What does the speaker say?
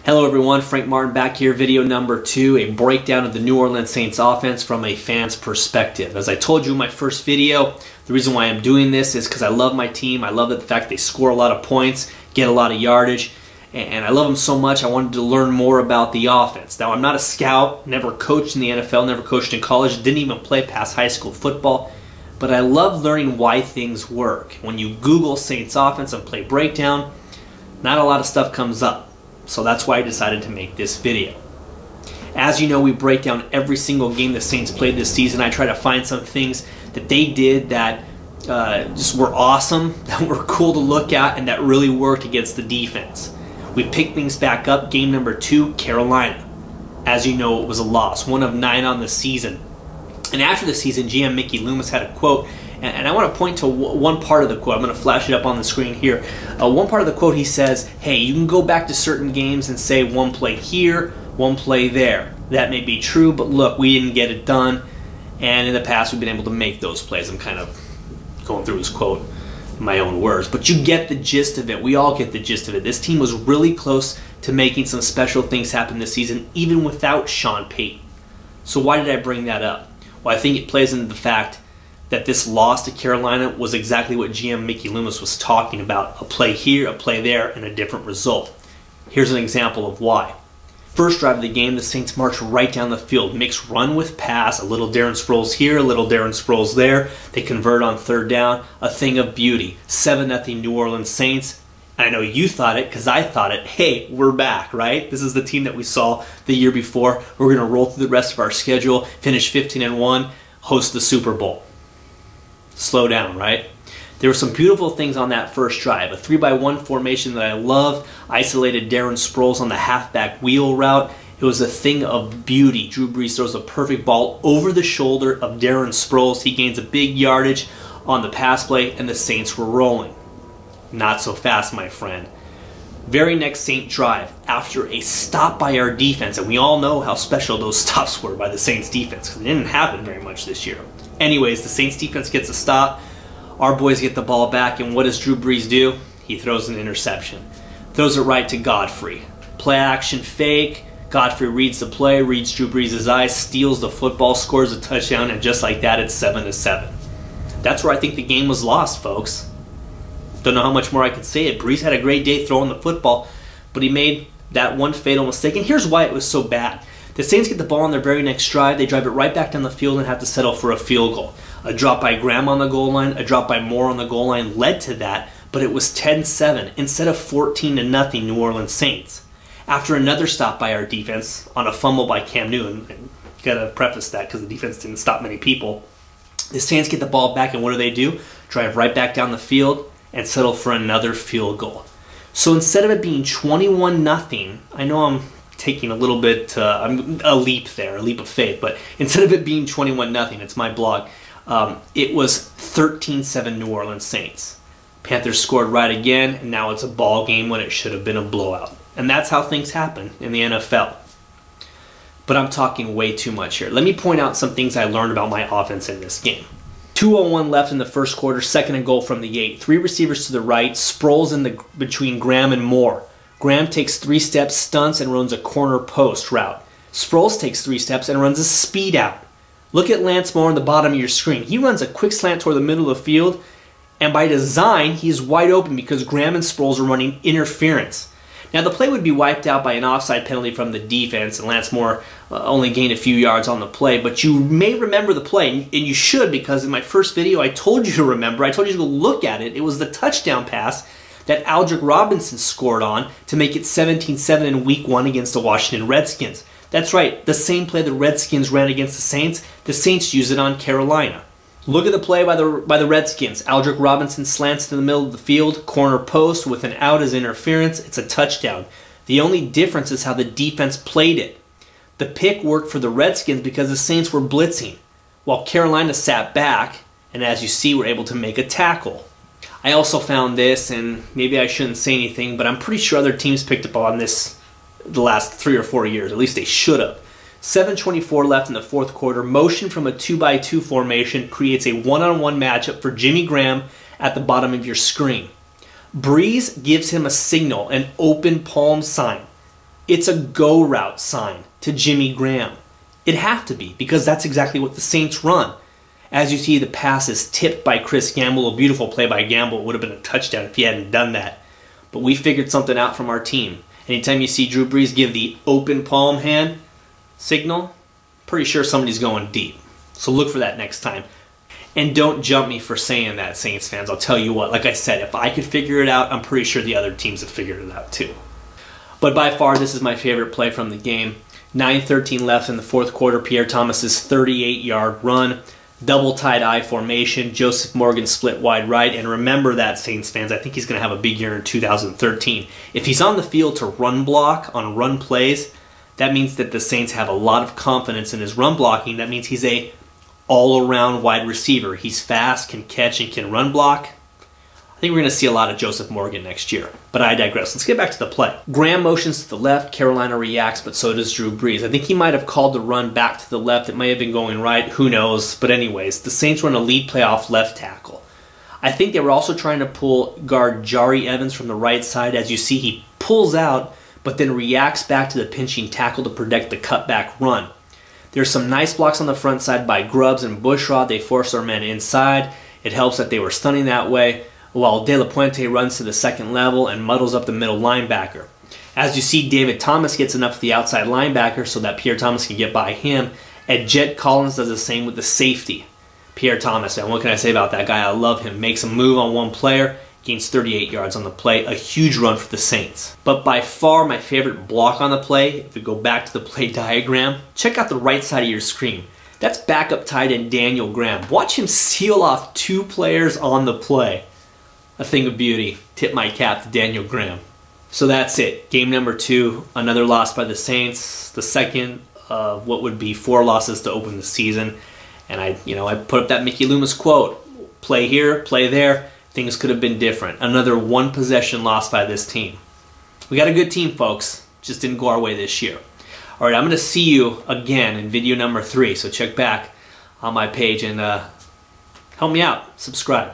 Hello everyone, Frank Martin back here, video number 2, a breakdown of the New Orleans Saints offense from a fan's perspective. As I told you in my first video, the reason why I'm doing this is because I love my team. I love the fact they score a lot of points, get a lot of yardage, and I love them so much I wanted to learn more about the offense. Now, I'm not a scout, never coached in the NFL, never coached in college, didn't even play past high school football, but I love learning why things work. When you Google Saints offense and play breakdown, not a lot of stuff comes up. So that's why I decided to make this video. As you know, we break down every single game the Saints played this season. I try to find some things that they did that just were awesome, that were cool to look at, and that really worked against the defense. We picked things back up. Game number 2, Carolina. As you know, it was a loss, 1 of 9 on the season. And after the season, GM Mickey Loomis had a quote, and I want to point to one part of the quote. I'm going to flash it up on the screen here. One part of the quote, he says, hey, you can go back to certain games and say one play here, one play there. That may be true, but look, we didn't get it done, and in the past we've been able to make those plays. I'm kind of going through his quote in my own words, but you get the gist of it. We all get the gist of it. This team was really close to making some special things happen this season, even without Sean Payton. So why did I bring that up? Well, I think it plays into the fact that this loss to Carolina was exactly what GM Mickey Loomis was talking about. A play here, a play there, and a different result. Here's an example of why. First drive of the game, the Saints march right down the field. Mix run with pass, a little Darren Sproles here, a little Darren Sproles there. They convert on third down, a thing of beauty. 7-0 New Orleans Saints. I know you thought it, because I thought it. Hey, we're back, right? This is the team that we saw the year before. We're going to roll through the rest of our schedule, finish 15-1, host the Super Bowl. Slow down, right? There were some beautiful things on that first drive. A 3-by-1 formation that I love. Isolated Darren Sproles on the halfback wheel route. It was a thing of beauty. Drew Brees throws a perfect ball over the shoulder of Darren Sproles. He gains a big yardage on the pass play, and the Saints were rolling. Not so fast, my friend. Very next Saint drive, after a stop by our defense, and we all know how special those stops were by the Saints defense, because it didn't happen very much this year. Anyways, the Saints defense gets a stop. Our boys get the ball back, and what does Drew Brees do? He throws an interception. Throws it right to Godfrey. Play action fake. Godfrey reads the play, reads Drew Brees' eyes, steals the football, scores a touchdown, and just like that, it's 7-7. That's where I think the game was lost, folks. Don't know how much more I can say it. Brees had a great day throwing the football, but he made that one fatal mistake, and here's why it was so bad. The Saints get the ball on their very next drive. They drive it right back down the field and have to settle for a field goal. A drop by Graham on the goal line, a drop by Moore on the goal line led to that, but it was 10-7 instead of 14-0 New Orleans Saints. After another stop by our defense on a fumble by Cam Newton, and gotta preface that because the defense didn't stop many people, the Saints get the ball back, and what do? Drive right back down the field and settle for another field goal. So instead of it being 21-0, I know I'm taking a little bit, a leap there, a leap of faith, but instead of it being 21-0, it's my blog, it was 13-7 New Orleans Saints. Panthers scored right again, and now it's a ball game when it should have been a blowout. And that's how things happen in the NFL. But I'm talking way too much here. Let me point out some things I learned about my offense in this game. 2:01 left in the first quarter, 2nd and goal from the 8. 3 receivers to the right, Sproles between Graham and Moore. Graham takes 3 steps, stunts, and runs a corner post route. Sproles takes 3 steps and runs a speed out. Look at Lance Moore on the bottom of your screen. He runs a quick slant toward the middle of the field, and by design, he's wide open because Graham and Sproles are running interference. Now, the play would be wiped out by an offside penalty from the defense, and Lance Moore only gained a few yards on the play, but you may remember the play, and you should, because in my first video, I told you to remember. I told you to go look at it. It was the touchdown pass that Aldrick Robinson scored on to make it 17-7 in Week 1 against the Washington Redskins. That's right, the same play the Redskins ran against the Saints use it on Carolina. Look at the play by the Redskins. Aldrick Robinson slants to the middle of the field, corner post with an out as interference. It's a touchdown. The only difference is how the defense played it. The pick worked for the Redskins because the Saints were blitzing, while Carolina sat back, and as you see, were able to make a tackle. I also found this, and maybe I shouldn't say anything, but I'm pretty sure other teams picked up on this the last 3 or 4 years. At least they should have. 7:24 left in the fourth quarter. Motion from a 2-by-2 formation creates a one-on-one matchup for Jimmy Graham at the bottom of your screen. Brees gives him a signal, an open palm sign. It's a go route sign to Jimmy Graham. It'd have to be, because that's exactly what the Saints run. As you see, the pass is tipped by Chris Gamble. A beautiful play by Gamble. It would have been a touchdown if he hadn't done that. But we figured something out from our team. Anytime you see Drew Brees give the open palm hand signal, pretty sure somebody's going deep. So look for that next time. And don't jump me for saying that, Saints fans. I'll tell you what, like I said, if I could figure it out, I'm pretty sure the other teams have figured it out too. But by far, this is my favorite play from the game. 9:13 left in the fourth quarter. Pierre Thomas's 38-yard run. Double tight eye formation. Joseph Morgan split wide right. And remember that, Saints fans, I think he's going to have a big year in 2013. If he's on the field to run block on run plays, that means that the Saints have a lot of confidence in his run blocking. That means he's a all-around wide receiver. He's fast, can catch, and can run block. I think we're going to see a lot of Joseph Morgan next year. But I digress. Let's get back to the play. Graham motions to the left. Carolina reacts, but so does Drew Brees. I think he might have called the run back to the left. It may have been going right. Who knows? But anyways, the Saints run a lead play off left tackle. I think they were also trying to pull guard Jari Evans from the right side. As you see, he pulls out, but then reacts back to the pinching tackle to protect the cutback run. There's some nice blocks on the front side by Grubbs and Bushrod. They forced their men inside. It helps that they were stunning that way, while De La Puente runs to the second level and muddles up the middle linebacker. As you see, David Thomas gets enough to the outside linebacker so that Pierre Thomas can get by him, and Jet Collins does the same with the safety. Pierre Thomas, and what can I say about that guy? I love him. Makes a move on one player, gains 38 yards on the play. A huge run for the Saints. But by far my favorite block on the play, if we go back to the play diagram, check out the right side of your screen. That's backup tight end Daniel Graham. Watch him seal off two players on the play. A thing of beauty. Tip my cap to Daniel Graham. So that's it. Game number 2, another loss by the Saints. The second of what would be 4 losses to open the season. And I put up that Mickey Loomis quote. Play here, play there. Things could have been different. Another 1 possession loss by this team. We got a good team, folks. Just didn't go our way this year. All right, I'm going to see you again in video number 3. So check back on my page and help me out. Subscribe.